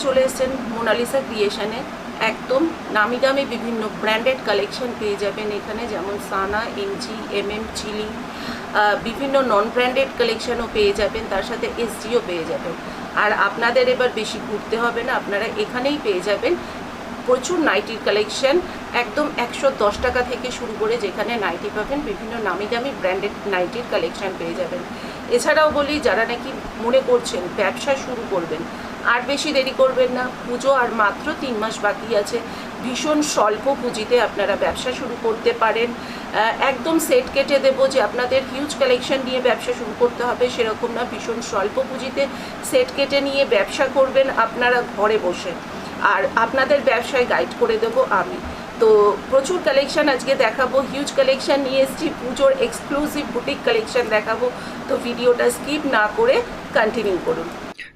চলে এসেছেন মোনালিসা ক্রিয়েশনে। একদম নামি দামি বিভিন্ন ব্র্যান্ডেড কালেকশন পেয়ে যাবেন এখানে, যেমন সানা, এমজি, এমএম, চিলি, বিভিন্ন নন ব্র্যান্ডেড কালেকশনও পেয়ে যাবেন, তার সাথে এসজিও পেয়ে যাবেন। আর আপনাদের এবার বেশি ঘুরতে হবে না, আপনারা এখানেই পেয়ে যাবেন প্রচুর নাইটির কালেকশন, একদম 110 টাকা থেকে শুরু করে যেখানে নাইটি পাবেন, বিভিন্ন নামি দামি ব্র্যান্ডেড নাইটির কালেকশন পেয়ে যাবেন। এছাড়াও বলি, যারা নাকি মনে করছেন ব্যবসা শুরু করবেন, আর বেশি দেরি করবেন না, পুজো আর মাত্র 3 মাস বাকি আছে, ভীষণ স্বল্প পুঁজিতে আপনারা ব্যবসা শুরু করতে পারেন। একদম সেট কেটে দেবো যে আপনাদের হিউজ কালেকশন নিয়ে ব্যবসা শুরু করতে হবে সেরকম না, ভীষণ স্বল্প পুঁজিতে সেট কেটে নিয়ে ব্যবসা করবেন আপনারা ঘরে বসে, আর আপনাদের ব্যবসায় গাইড করে দেবো আমি। তো প্রচুর কালেকশন আজকে দেখাবো, হিউজ কালেকশন নিয়ে এসেছি, পুজোর এক্সক্লুসিভ বুটিক কালেকশন দেখাবো। তো ভিডিওটা স্কিপ না করে কন্টিনিউ করুন।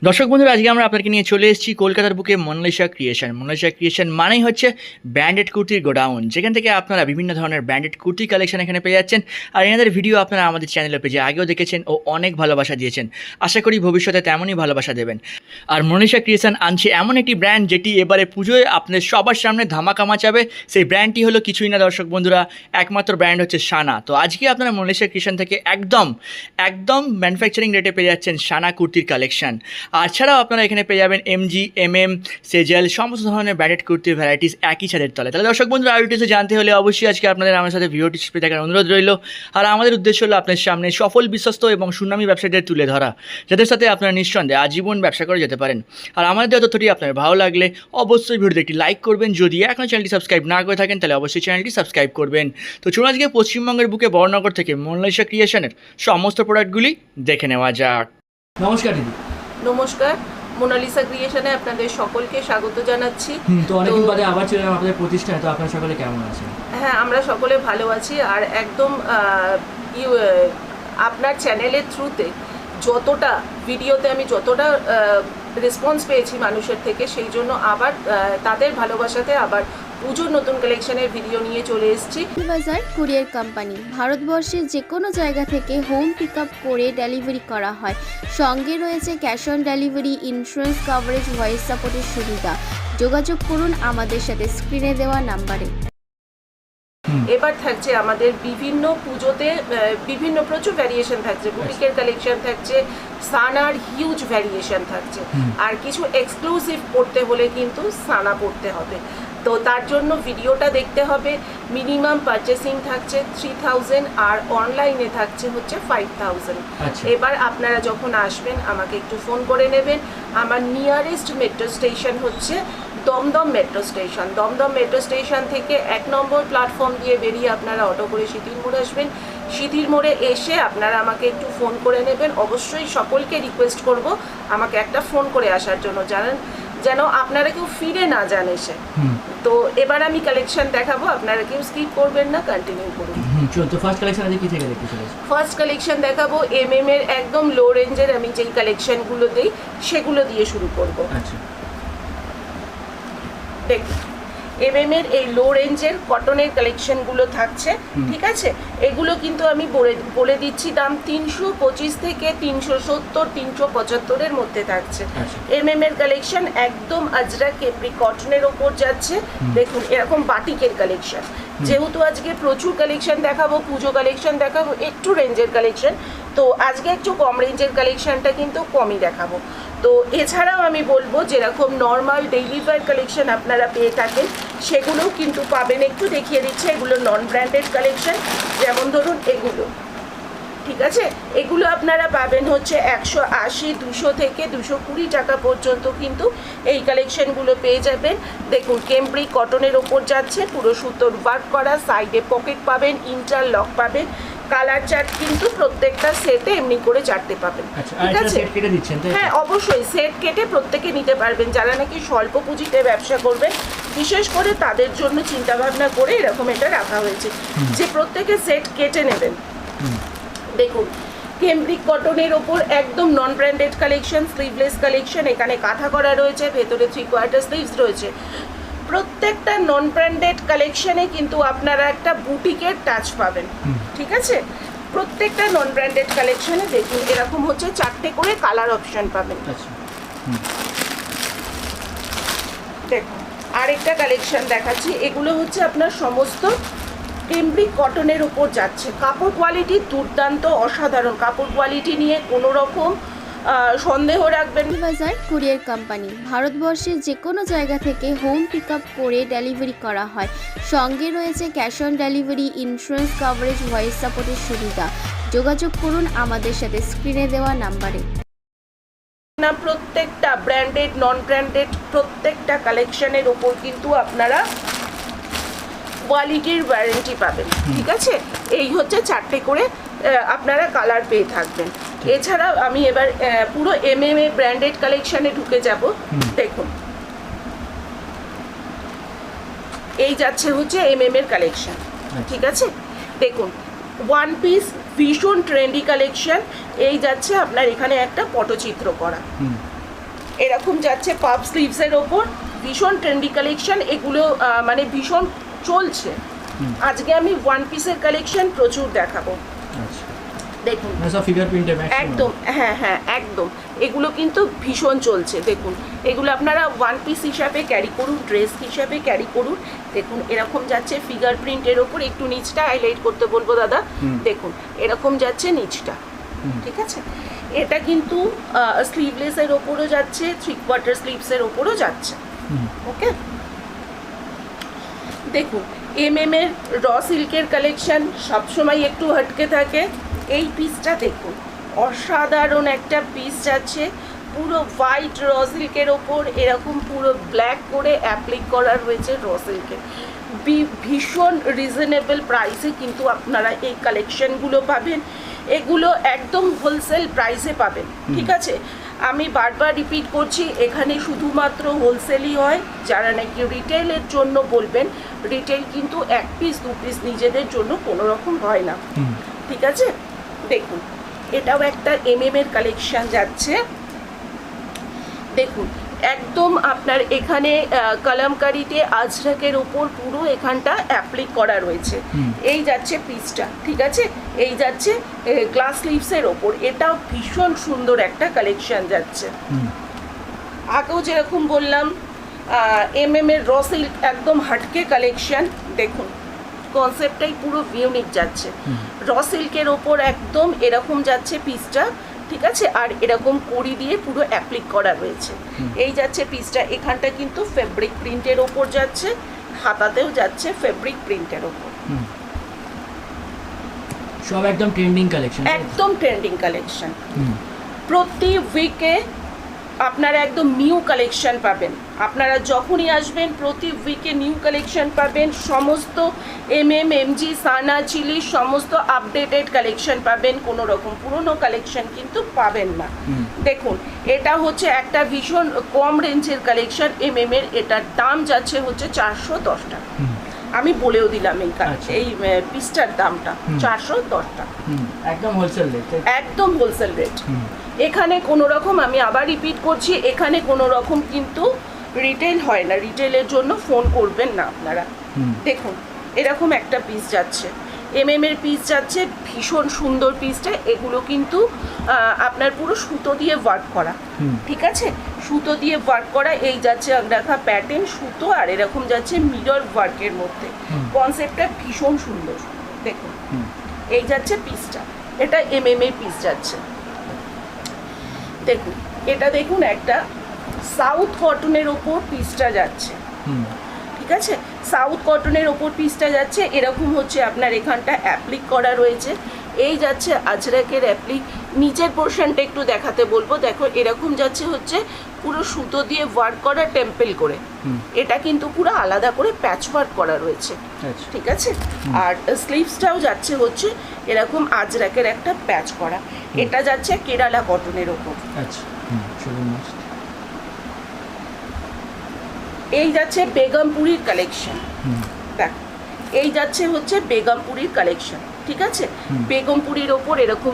দর্শক বন্ধুরা, আজকে আমরা আপনাকে নিয়ে চলে এসেছি কলকাতার বুকে মোনালিসা ক্রিয়েশন। মোনালিসা ক্রিয়েশন মানেই হচ্ছে ব্র্যান্ডেড কুর্তির গোডাউন, যেখান থেকে আপনারা বিভিন্ন ধরনের ব্র্যান্ডেড কুর্তি কালেকশন এখানে পেয়ে যাচ্ছেন। আর এনাদের ভিডিও আপনারা আমাদের চ্যানেলে পেজে আগেও দেখেছেন ও অনেক ভালোবাসা দিয়েছেন, আশা করি ভবিষ্যতে তেমনই ভালোবাসা দেবেন। আর মোনালিসা ক্রিয়েশন আনছে এমন একটি ব্র্যান্ড যেটি এবারে পুজোয় আপনাদের সবার সামনে ধামাকা মাচাবে। সেই ব্র্যান্ডটি হলো কিছুই না দর্শক বন্ধুরা, একমাত্র ব্র্যান্ড হচ্ছে সানা। তো আজকে আপনারা মোনালিসা ক্রিয়েশন থেকে একদম ম্যানুফ্যাকচারিং রেটে পেয়ে যাচ্ছেন সানা কুর্তির কালেকশন। আর ছাড়াও আপনারা এখানে পেয়ে যাবেন এমজি, এমএম, সেজেল, সমস্ত ধরনের ব্র্যান্ডেড কুর্তির ভ্যারাইটিস একই ছাদের তলে। তাহলে দর্শক বন্ধুরা, আরও ডিটেলসে জানতে হলে অবশ্যই আজকে আপনাদের আমার সাথে ভিডিওটি শেষ দেখার অনুরোধ রইল। আর আমাদের উদ্দেশ্য হলো আপনার সামনে সফল, বিশ্বস্ত এবং সুনামী ব্যবসায়ীদের তুলে ধরা, যাদের সাথে আপনারা নিঃসন্দেহে আজীবন ব্যবসা করে যেতে পারেন। আর আমাদের দেওয়া তথ্যটি আপনার ভালো লাগলে অবশ্যই ভিডিওতে একটি লাইক করবেন। যদি এখনও চ্যানেলটি সাবস্ক্রাইব না করে থাকেন তাহলে অবশ্যই চ্যানেলটি সাবস্ক্রাইব করবেন। তো চলুন আজকে পশ্চিমবঙ্গের বুকে বড়নগর থেকে মোনালিসা ক্রিয়েশনের সমস্ত প্রোডাক্টগুলি দেখে নেওয়া যাক। নমস্কার দিদি। নমস্কার, মোনালিসা ক্রিয়েশনে আপনাদের সকলকে স্বাগত জানাচ্ছি। তো অনেকদিন বাদে আবার চলে এলাম আপনাদের প্রতিষ্ঠানে, তো আপনারা সকলে কেমন আছেন? হ্যাঁ, আমরা সকলে ভালো আছি। আর একদম আপনার চ্যানেলের থ্রুতে যতটা ভিডিওতে আমি যতটা রেসপন্স পেয়েছি মানুষের থেকে, সেই জন্য আবার তাদের ভালোবাসাতে আবার পুজোর নতুন কালেকশনের ভিডিও নিয়ে চলে এসেছি। বাজার কুরিয়ার কোম্পানি ভারতবর্ষের যে কোনো জায়গা থেকে হোম পিক আপ করে ডেলিভারি করা হয়। সঙ্গে রয়েছে cash on delivery, insurance coverage, voice সাপোর্টের সুবিধা। যোগাযোগ করুন আমাদের সাথে স্ক্রিনে দেওয়া নাম্বারে। এবার থাকছে আমাদের বিভিন্ন পুজোতে বিভিন্ন প্রচুর ভ্যারিয়েশন থাকছে, বুটিকের কালেকশন থাকছে, সানার হিউজ ভ্যারিয়েশন থাকছে। আর কিছু এক্সক্লুসিভ পড়তে হলে কিন্তু সানা পড়তে হবে, তো তার জন্য ভিডিওটা দেখতে হবে। মিনিমাম পারচেসিং থাকছে 3000 আর অনলাইনে থাকছে হচ্ছে 5000। এবার আপনারা যখন আসবেন আমাকে একটু ফোন করে নেবেন। আমার নিয়ারেস্ট মেট্রো স্টেশন হচ্ছে Dum Dum metro station. Dum Dum metro station থেকে 1 নম্বর প্ল্যাটফর্ম দিয়ে বেরিয়ে আপনারা অটো করে সিঁথির মোড়ে আসবেন। সিঁথির মোড়ে এসে আপনারা আমাকে একটু ফোন করে নেবেন। অবশ্যই সকলকে রিকোয়েস্ট করব আমাকে একটা ফোন করে আসার জন্য, যেন আপনারা কেউ ফিরে না যান এসে। তো এবার আমি কালেকশন দেখাবো, আপনারা কেউ স্কিপ করবেন না, কন্টিনিউ করুন। তো ফার্স্ট কালেকশন আছে কি থেকে দেখতে চলেছে? ফার্স্ট কালেকশন দেখাবো এমএম এর একদম লো রেঞ্জের, আমি যেই কালেকশনগুলো দিই সেগুলো দিয়ে শুরু করব। আচ্ছা, দেখুন এমএম এর এই লো রেঞ্জের কটনের কালেকশনগুলো থাকছে, ঠিক আছে? এগুলো কিন্তু আমি বলে দিচ্ছি দাম 325 থেকে 370, 375 মধ্যে থাকছে। এমএম এর কালেকশন একদম আজরাক কেপ্রি কটনের ওপর যাচ্ছে। দেখুন এরকম বাটিকের কালেকশন, যেহেতু আজকে প্রচুর কালেকশন দেখাবো, পুজো কালেকশন দেখাবো, একটু রেঞ্জের কালেকশন, তো আজকে একটু কম রেঞ্জের কালেকশনটা কিন্তু কমই দেখাবো। তো এছাড়াও আমি বলবো যেরকম নর্মাল ডেইলি ওয়্যার কালেকশন আপনারা পেয়ে থাকেন সেগুলোও কিন্তু পাবেন। একটু দেখিয়ে দিচ্ছে, এগুলো নন ব্র্যান্ডেড কালেকশন, যেমন ধরুন এগুলো, ঠিক আছে? এগুলো আপনারা পাবেন হচ্ছে 180, 200 থেকে 220 টাকা পর্যন্ত কিন্তু এই কালেকশনগুলো পেয়ে যাবেন। দেখুন কেমব্রিক কটনের ওপর যাচ্ছে, পুরো সুতোর ওয়ার্ক করা, সাইডে পকেট পাবেন, ইন্টারলক পাবেন, কালার চার্ট কিন্তু প্রত্যেকটা সেটে এমনি করে 4টে পাবেন, ঠিক আছে? হ্যাঁ, অবশ্যই সেট কেটে প্রত্যেকে নিতে পারবেন। যারা নাকি স্বল্প পুঁজিতে ব্যবসা করবেন, বিশেষ করে তাদের জন্য চিন্তা ভাবনা করে এরকম এটা রাখা হয়েছে যে প্রত্যেকে সেট কেটে নেবেন। দেখুন কেমব্রিক কটনের ওপর একদম non branded collection, sleeveless collection, এখানে কাঁথা করা রয়েছে, ভেতরে 3/4 স্লিভস রয়েছে। প্রত্যেকটা নন ব্র্যান্ডেড কালেকশনে কিন্তু আপনারা একটা বুটিকের টাচ পাবেন, ঠিক আছে? প্রত্যেকটা নন ব্র্যান্ডেড কালেকশনে দেখুন এরকম হচ্ছে 4টে করে কালার অপশন পাবেন। দেখুন আরেকটা কালেকশন দেখাচ্ছি, এগুলো হচ্ছে আপনার সমস্ত কেমব্রিক কটনের উপর যাচ্ছে। কাপড় কোয়ালিটি দুর্দান্ত, অসাধারণ কাপড় কোয়ালিটি নিয়ে কোনো রকম সন্দেহ রাখবেন না। বাজার কুরিয়ার কোম্পানি ভারতবর্ষের যে কোনো জায়গা থেকে হোম পিক আপ করে ডেলিভারি করা হয়। সঙ্গে রয়েছে cash on delivery, insurance coverage, voice সাপোর্টের সুবিধা। যোগাযোগ করুন আমাদের সাথে স্ক্রিনে দেওয়া নাম্বারে। না, প্রত্যেকটা ব্র্যান্ডেড নন ব্র্যান্ডেড প্রত্যেকটা কালেকশনের ওপর কিন্তু আপনারা কোয়ালিটির ওয়ারেন্টি পাবেন। ঠিক আছে, এই হচ্ছে 4টে করে আপনারা কালার পেয়ে থাকবেন। এছাড়া আমি এবার পুরো MMA ব্র্যান্ডেড কালেকশনে ঢুকে যাব। দেখুন এই যাচ্ছে হচ্ছে MM এর কালেকশন। ঠিক আছে, দেখুন ওয়ান পিস ভীষণ ট্রেন্ডি কালেকশন। এই যাচ্ছে আপনার এখানে একটা পটচিত্র করা, এরকম যাচ্ছে পাফ স্লিভসের ওপর, ভীষণ ট্রেন্ডি কালেকশন। এগুলো মানে ভীষণ চলছে। আজকে আমি ওয়ান পিসের কালেকশন প্রচুর দেখাবো। দেখুন একদম, হ্যাঁ হ্যাঁ একদম, এগুলো কিন্তু ভীষণ চলছে। দেখুন এগুলো আপনারা ওয়ান পিস হিসাবে ক্যারি করুন, ড্রেস হিসাবে ক্যারি করুন। দেখুন এরকম যাচ্ছে ফিগার প্রিন্টের ওপর, একটু নিচটা হাইলাইট করতে বলবো দাদা। দেখুন এরকম যাচ্ছে নিচটা। ঠিক আছে, এটা কিন্তু স্লিভলেসের ওপরও যাচ্ছে, 3/4 স্লিভসের ওপরও যাচ্ছে। ওকে, দেখুন MM এর র সিল্কের কালেকশন সবসময় একটু হটকে থাকে। এই পিসটা দেখুন, অসাধারণ একটা পিস যাচ্ছে, পুরো হোয়াইট র সিল্কের ওপর এরকম পুরো ব্ল্যাক করে অ্যাপ্লিক করা রয়েছে র সিল্কের। ভীষণ রিজনেবল প্রাইসে কিন্তু আপনারা এই কালেকশনগুলো পাবেন। এগুলো একদম হোলসেল প্রাইসে পাবেন। ঠিক আছে, আমি বারবার রিপিট করছি, এখানে শুধুমাত্র হোলসেলই হয়। যারা নাকি রিটেলের জন্য বলবেন, রিটেল কিন্তু 1 পিস 2 পিস নিজেদের জন্য কোনো রকম হয় না। ঠিক আছে, দেখুন এটাও একটা MM এর কালেকশন যাচ্ছে। দেখুন একদম আপনার এখানে কলমকারিতে আজরাকের ওপর পুরো এখানটা অ্যাপ্লিক করা রয়েছে। এই যাচ্ছে পিসটা। ঠিক আছে, এই যাচ্ছে গ্লাস লিভসের ওপর, এটাও ভীষণ সুন্দর একটা কালেকশন যাচ্ছে। আগেও যেরকম বললাম MM এর র সিল্ক একদম হাটকে কালেকশন। দেখুন কনসেপ্টটাই পুরো ইউনিক যাচ্ছে, র সিল্কের ওপর একদম এরকম যাচ্ছে পিসটা। ঠিক আছে, আর এরকম কড়ি দিয়ে পুরো অ্যাপ্লিক করা রয়েছে। এই যাচ্ছে পিসটা, এখানটা কিন্তু ফেব্রিক প্রিন্টের ওপর যাচ্ছে, হাতাতেও যাচ্ছে ফেব্রিক প্রিন্টের ওপর। সব একদম ট্রেন্ডিং কালেকশন, একদম ট্রেন্ডিং কালেকশন। প্রতি উইকে আপনারা একদম নিউ কালেকশন পাবেন। আপনারা যখনই আসবেন প্রতি উইকে নিউ কালেকশন পাবেন। সমস্ত MM, MG, সানা, চিলি সমস্ত আপডেটেড কালেকশন পাবেন, কোনো রকম পুরনো কালেকশন কিন্তু পাবেন না। দেখুন এটা হচ্ছে একটা ভীষণ কম রেঞ্জের কালেকশন MM এর, এটার দাম যাচ্ছে হচ্ছে 410 টাকা। আমি বলেও দিলাম এই পিসটার দামটা 410 টাকা, একদম হোলসেল রেট, একদম হোলসেল রেট। এখানে কোনো রকম, আমি আবার রিপিট করছি, এখানে কোনো রকম কিন্তু রিটেল হয় না, রিটেলের জন্য ফোন করবেন না আপনারা। দেখুন এরকম একটা পিস যাচ্ছে, MM এর পিস যাচ্ছে, ভীষণ সুন্দর পিসটা। এগুলো কিন্তু আপনার পুরো সুতো দিয়ে ওয়ার্ক করা। ঠিক আছে, সুতো দিয়ে ওয়ার্ক করা। এই যাচ্ছে আগ্রাখা প্যাটার্ন, সুতো আর এরকম যাচ্ছে মিরর ওয়ার্কের মধ্যে। কনসেপ্টটা ভীষণ সুন্দর। দেখুন এই যাচ্ছে পিসটা, এটা MM এর পিস যাচ্ছে। দেখুন এটা দেখুন একটা সাউথ কটনের ওপর পিসটা যাচ্ছে। ঠিক আছে, সাউথ কটনের ওপর পিসটা যাচ্ছে, এরকম হচ্ছে আপনার এখানটা অ্যাপ্লিক করা রয়েছে। এই যাচ্ছে আজরাকের অ্যাপ্লিক। নিচের পোর্শনটা একটু দেখাতে বলবো। দেখো এরকম যাচ্ছে হচ্ছে পুরো সুতো দিয়ে ওয়ার্ক করা, টেম্পল করে। এটা কিন্তু পুরো আলাদা করে প্যাচ ওয়ার্ক করা রয়েছে। ঠিক আছে, আর স্লিভসটাও যাচ্ছে হচ্ছে এরকম আজরাকের একটা প্যাচ করা। এটা যাচ্ছে কেরালা কটনের ওপর। এই যাচ্ছে বেগমপুরীর কালেকশন। দেখ এই যাচ্ছে হচ্ছে বেগমপুরীর কালেকশন। ঠিক আছে, বেগমপুরীর ওপর এরকম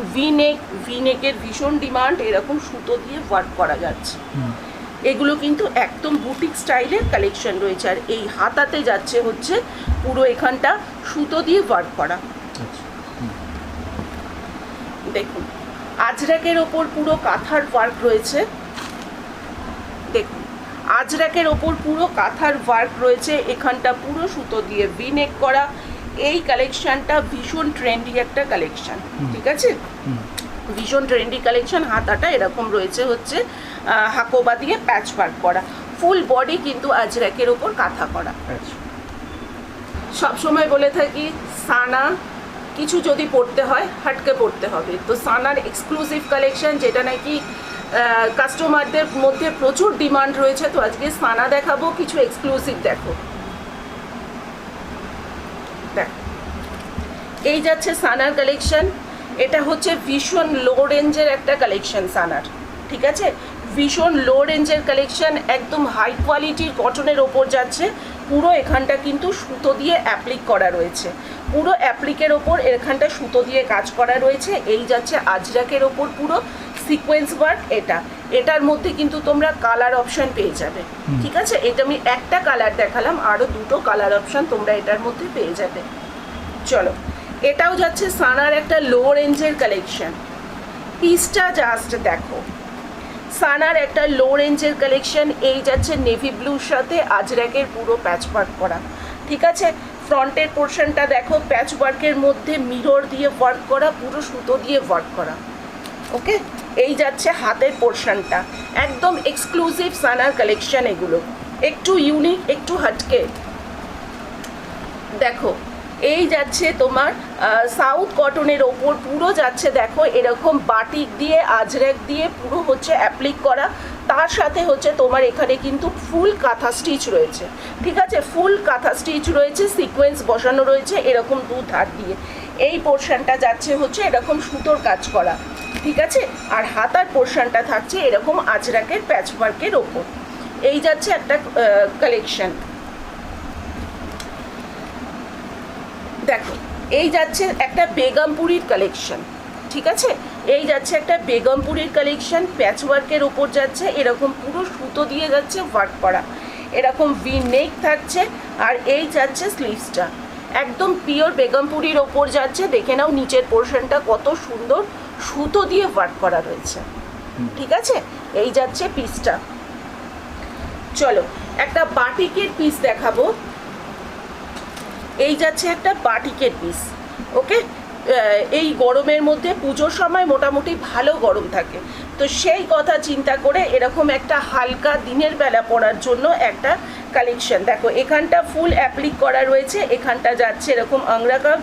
ভিনেকের ভীষণ ডিমান্ড, এরকম সুতো দিয়ে ওয়ার্ক করা যাচ্ছে। এগুলো কিন্তু একদম বুটিক স্টাইলের কালেকশন রয়েছে। আর এই হাতাতে যাচ্ছে হচ্ছে পুরো এখানটা সুতো দিয়ে ওয়ার্ক করা। দেখুন আজরাকের ওপর পুরো কাঁথার ওয়ার্ক রয়েছে। দেখুন আজরাকের ওপর পুরো কাঁথার ওয়ার্ক রয়েছে, এখানটা পুরো সুতো দিয়ে ভিনেক করা। এই কালেকশনটা ভীষণ ট্রেন্ডি একটা কালেকশন, ঠিক আছে, ভীষণ ট্রেন্ডি কালেকশন। হাতাটা এরকম রয়েছে হচ্ছে হাকোবা দিয়ে প্যাচ ওয়ার্ক করা, ফুল বডি কিন্তু আজরাকের ওপর কাঁথা করা। সবসময় বলে থাকি সানা কিছু যদি পড়তে হয় হাটকে পড়তে হবে, তো সানার এক্সক্লুসিভ কালেকশন যেটা নাকি কাস্টমারদের মধ্যে প্রচুর ডিমান্ড রয়েছে, তো আজকে সানা দেখাবো, কিছু এক্সক্লুসিভ দেখো। দেখ, এই যাচ্ছে সানার কালেকশন, এটা হচ্ছে ভীষণ লো রেঞ্জের একটা কালেকশন সানার, ঠিক আছে, ভীষণ লো রেঞ্জের কালেকশন, একদম হাই কোয়ালিটির কটনের ওপর যাচ্ছে। পুরো এখানটা কিন্তু সুতো দিয়ে অ্যাপ্লিক করা রয়েছে, পুরো অ্যাপ্লিকের ওপর এখানটা সুতো দিয়ে কাজ করা রয়েছে। এই যাচ্ছে আজরাকের ওপর পুরো সিকোয়েন্স ওয়ার্ক। এটার মধ্যে কিন্তু তোমরা কালার অপশন পেয়ে যাবে, ঠিক আছে, এটা আমি একটা কালার দেখালাম, আরও দুটো কালার অপশন তোমরা এটার মধ্যে পেয়ে যাবে। চলো, এটাও যাচ্ছে সানার একটা লো রেঞ্জের কালেকশন, পিসটা জাস্ট দেখো, সানার একটা লো রেঞ্জের কালেকশন। এই যাচ্ছে নেভি ব্লুর সাথে আজরাকের পুরো প্যাচ ওয়ার্ক করা, ঠিক আছে, ফ্রন্টের পোর্শনটা দেখো প্যাচ ওয়ার্কের মধ্যে মিরর দিয়ে ওয়ার্ক করা, পুরো সুতো দিয়ে ওয়ার্ক করা, ওকে। এই যাচ্ছে হাতের পোর্শনটা, একদম এক্সক্লুসিভ সানার কালেকশন, এগুলো একটু ইউনিক, একটু হাটকে। দেখো, এই যাচ্ছে তোমার সাউথ কটনের ওপর পুরো যাচ্ছে দেখো এরকম বাটিক দিয়ে আজরাক দিয়ে পুরো হচ্ছে অ্যাপ্লিক করা, তার সাথে হচ্ছে তোমার এখানে কিন্তু ফুল কাঁথা স্টিচ রয়েছে, ঠিক আছে, ফুল কাঁথা স্টিচ রয়েছে, সিকোয়েন্স বসানো রয়েছে এরকম দু ধার দিয়ে। এই পোর্শনটা যাচ্ছে হচ্ছে এরকম সুতোর কাজ করা, ঠিক আছে, আর হাতার পোর্শনটা থাকছে এরকম আজরাকের প্যাচওয়ার্কের ওপর। এই যাচ্ছে একটা কালেকশন। দেখো, এই যাচ্ছে একটা বেগমপুরীর কালেকশন, ঠিক আছে, এই যাচ্ছে একটা বেগমপুরীর কালেকশন, প্যাচওয়ার্কের ওপর যাচ্ছে এরকম পুরো সুতো দিয়ে যাচ্ছে ওয়ার্ক করা, এরকম ভি নেক থাকছে, আর এই যাচ্ছে স্লিভসটা একদম পিওর বেগমপুরীর ওপর যাচ্ছে। দেখে নাও নিচের পোর্শনটা কত সুন্দর সুতো দিয়ে ওয়ার্ক করা রয়েছে, ঠিক আছে। এই যাচ্ছে পিসটা। চলো, একটা বাটিকের পিস দেখাবো। এই যাচ্ছে একটা বাটিকের পিস, ওকে। এই গরমের মধ্যে পুজোর সময় মোটামুটি ভালো গরম থাকে, তো সেই কথা চিন্তা করে এরকম একটা হালকা দিনের বেলা পরার জন্য একটা কালেকশন। দেখো, এখানটা ফুল অ্যাপ্লিক করা রয়েছে, এখানটা যাচ্ছে এরকম আংরাকা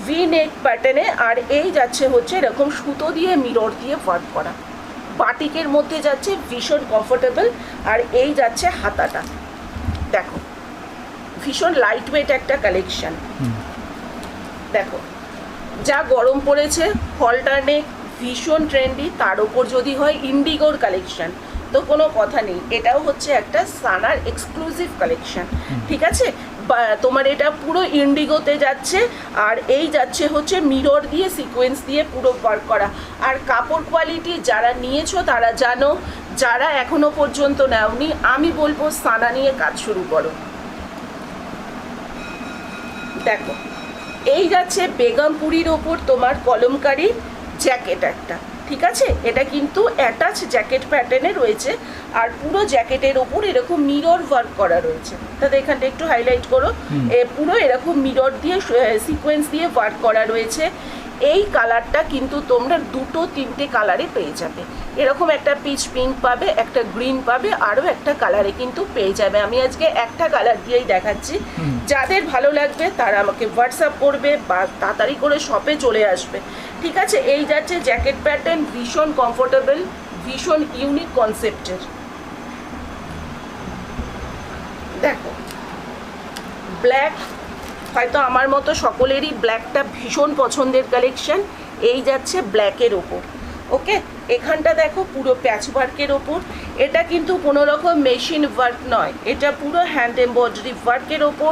ভি নেক প্যাটার্নে, আর এই যাচ্ছে হচ্ছে এরকম সুতো দিয়ে মিরর দিয়ে ওয়ার্ক করা, বাটিকের মধ্যে যাচ্ছে, ভীষণ কমফোর্টেবল। আর এই যাচ্ছে হাতাটা, দেখো ভীষণ লাইট ওয়েট একটা কালেকশন। দেখো, যা গরম পড়েছে, হলটার নেক ভীষণ ট্রেন্ডি, তার ওপর যদি হয় ইন্ডিগোর কালেকশন তো কোনো কথা নেই, এটাও হচ্ছে একটা সানার এক্সক্লুসিভ কালেকশন, ঠিক আছে। তোমার এটা পুরো ইন্ডিগোতে যাচ্ছে, আর এই যাচ্ছে হচ্ছে মিরর দিয়ে সিকোয়েন্স দিয়ে পুরো ওয়ার্ক করা। আর কাপড় কোয়ালিটি যারা নিয়েছো তারা জানো, যারা এখনো পর্যন্ত নেওনি আমি বলবো সানা নিয়ে কাজ শুরু করো। দেখো, এই যাচ্ছে বেগমপুরীর ওপর তোমার কলমকারি জ্যাকেট একটা, ঠিক আছে, এটা কিন্তু অ্যাটাচ জ্যাকেট প্যাটার্নে রয়েছে, আর পুরো জ্যাকেটের ওপর এরকম মিরর ওয়ার্ক করা রয়েছে, তাতে এখানটা একটু হাইলাইট করো, পুরো এরকম মিরর দিয়ে সিকোয়েন্স দিয়ে ওয়ার্ক করা রয়েছে। এই কালারটা কিন্তু তোমরা দুটো তিনটে কালারে পেয়ে যাবে, এরকম একটা পিচ পিঙ্ক পাবে, একটা গ্রিন পাবে, আরও একটা কালারে কিন্তু পেয়ে যাবে। আমি আজকে একটা কালার দিয়েই দেখাচ্ছি, যাদের ভালো লাগবে তারা আমাকে হোয়াটসঅ্যাপ করবে বা তাড়াতাড়ি করে শপে চলে আসবে, ঠিক আছে। এই যাচ্ছে জ্যাকেট প্যাটার্ন, ভীষণ কমফোর্টেবল, ভীষণ ইউনিক কনসেপ্টের। দেখো, ব্ল্যাক হয়তো আমার মতো সকলেরই ব্ল্যাকটা ভীষণ পছন্দের কালেকশন। এই যাচ্ছে ব্ল্যাকের ওপর, ওকে। এখানটা দেখো পুরো প্যাচ ওয়ার্কের ওপর, এটা কিন্তু কোনো রকম মেশিন ওয়ার্ক নয়, এটা পুরো হ্যান্ড এমব্রয়ডারি ওয়ার্কের ওপর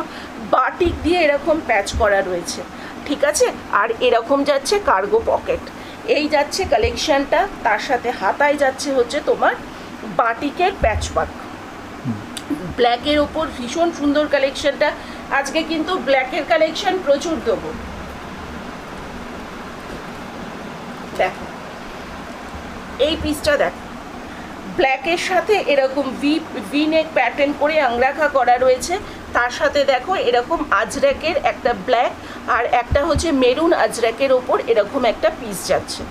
বাটিক দিয়ে এরকম প্যাচ করা রয়েছে, ঠিক আছে। আর এরকম যাচ্ছে কার্গো পকেট। এই যাচ্ছে কালেকশনটা, তার সাথে হাতায় যাচ্ছে হচ্ছে তোমার বাটিকের প্যাচ ওয়ার্ক, ব্ল্যাকের ওপর ভীষণ সুন্দর কালেকশনটা। আজকে কিন্তু ব্ল্যাকের কালেকশন প্রচুর দেবো। দেখো, এই পিসটা দেখো, ব্ল্যাকের সাথে এরকম ভি নেক প্যাটার্ন করে আংরাখা করা রয়েছে, তার সাথে দেখো এরকম আজরাকের একটা ব্ল্যাক আর একটা হচ্ছে মেরুন আজরাকের ওপর এরকম একটা পিস যাচ্ছে,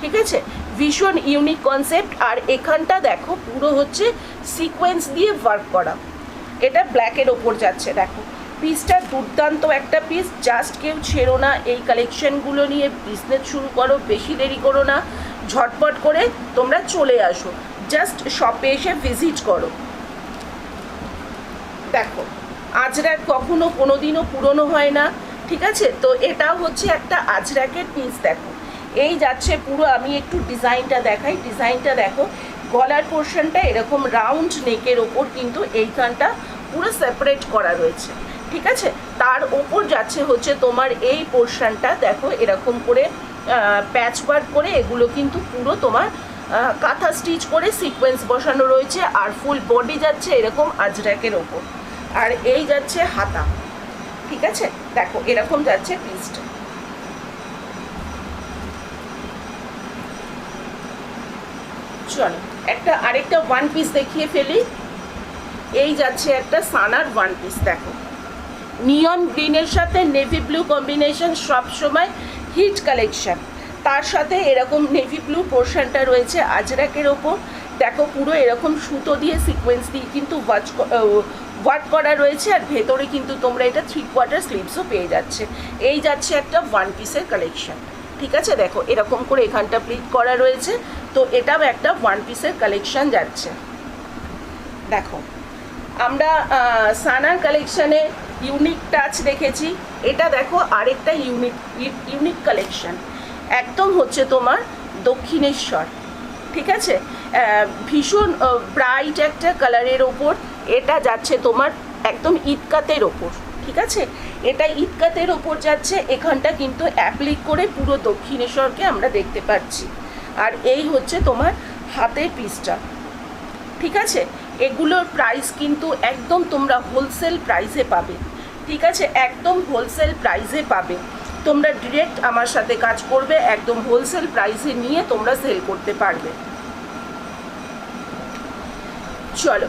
ঠিক আছে, ভীষণ ইউনিক কনসেপ্ট। আর এখানটা দেখো পুরো হচ্ছে সিকোয়েন্স দিয়ে ওয়ার্ক করা, এটা ব্ল্যাকের ওপর যাচ্ছে। দেখো পিসটা দুর্দান্ত একটা পিস, জাস্ট কেউ ছেড়ো না, এই কালেকশনগুলো নিয়ে বিজনেস শুরু করো, বেশি দেরি করো না, ঝটপট করে তোমরা চলে আসো, জাস্ট শপে এসে ভিজিট করো। দেখো আজরাক কখনো কোনো দিনও পুরনো হয় না, ঠিক আছে, তো এটা হচ্ছে একটা আজরাকের পিস। দেখো এই যাচ্ছে পুরো, আমি একটু ডিজাইনটা দেখাই, ডিজাইনটা দেখো, গলার পোর্শনটা এরকম রাউন্ড নেকের ওপর কিন্তু এইখানটা পুরো সেপারেট করা রয়েছে, ঠিক আছে, তার ওপর যাচ্ছে হচ্ছে তোমার এই পোর্শনটা দেখো এরকম করে প্যাচ ওয়ার্ক করে, এগুলো কিন্তু পুরো তোমার কাঁথা স্টিচ করে সিকোয়েন্স বসানো রয়েছে, আর ফুল বডি যাচ্ছে এরকম আজরাকের ওপর, আর এই যাচ্ছে হাতা, ঠিক আছে, দেখো এরকম যাচ্ছে পিসটা। চলো একটা আরেকটা ওয়ান পিস দেখিয়ে ফেলি, এই যাচ্ছে একটা সানার ওয়ান পিস। দেখো নিয়ন গ্রিনের সাথে নেভি ব্লু কম্বিনেশন সবসময় হিট কালেকশন, তার সাথে এরকম নেভি ব্লু পোর্শনটা রয়েছে আজরাকের ওপর, দেখো পুরো এরকম সুতো দিয়ে সিকোয়েন্স দিয়ে কিন্তু ওয়ার্ক করা রয়েছে, আর ভেতরে কিন্তু তোমরা এটা 3/4 স্লিভসও পেয়ে যাচ্ছে। এই যাচ্ছে একটা ওয়ান পিসের কালেকশন, ঠিক আছে, দেখো এরকম করে এখানটা প্লিট করা রয়েছে, তো এটাও একটা ওয়ান পিসের কালেকশন যাচ্ছে। দেখো আমরা সানার কালেকশানে ইউনিক টাচ দেখেছি, এটা দেখো আরেকটা ইউনিক কালেকশন, একদম হচ্ছে তোমার দক্ষিণেশ্বর, ঠিক আছে, ভীষণ ব্রাইট একটা কালারের ওপর, এটা যাচ্ছে তোমার একদম ইটকাতের ওপর, ঠিক আছে, এটা ইটকাতের ওপর যাচ্ছে, এখানটা কিন্তু অ্যাপ্লিক করে পুরো দক্ষিণেশ্বরকে আমরা দেখতে পাচ্ছি, আর এই হচ্ছে তোমার হাতের পিসটা, ঠিক আছে, এগুলোর প্রাইস কিন্তু একদম তোমরা হোলসেল প্রাইসে পাবে, ঠিক আছে, একদম হোলসেল প্রাইসে পাবে, তোমরা ডিরেক্ট আমার সাথে কাজ করবে, একদম হোলসেল প্রাইসে নিয়ে তোমরা সেল করতে পারবে। চলো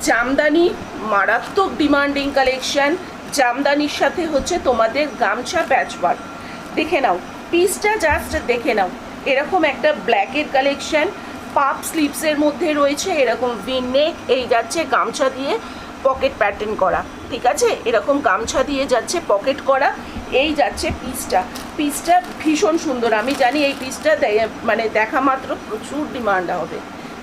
জামদানি মারাত্মক ডিমান্ডিং কালেকশন, জামদানির সাথে হচ্ছে তোমাদের গামছা প্যাচওয়ার্ক, দেখে নাও পিসটা, জাস্ট দেখে নাও, এরকম একটা ব্ল্যাকের কালেকশন, পাপ স্লিভসের মধ্যে রয়েছে এরকম ভি নেক, এই যাচ্ছে গামছা দিয়ে পকেট প্যাটার্ন করা, ঠিক আছে, এরকম গামছা দিয়ে যাচ্ছে পকেট করা, এই যাচ্ছে পিসটা, পিসটা ভীষণ সুন্দর, আমি জানি এই পিসটা মানে দেখা মাত্র প্রচুর ডিমান্ড হবে,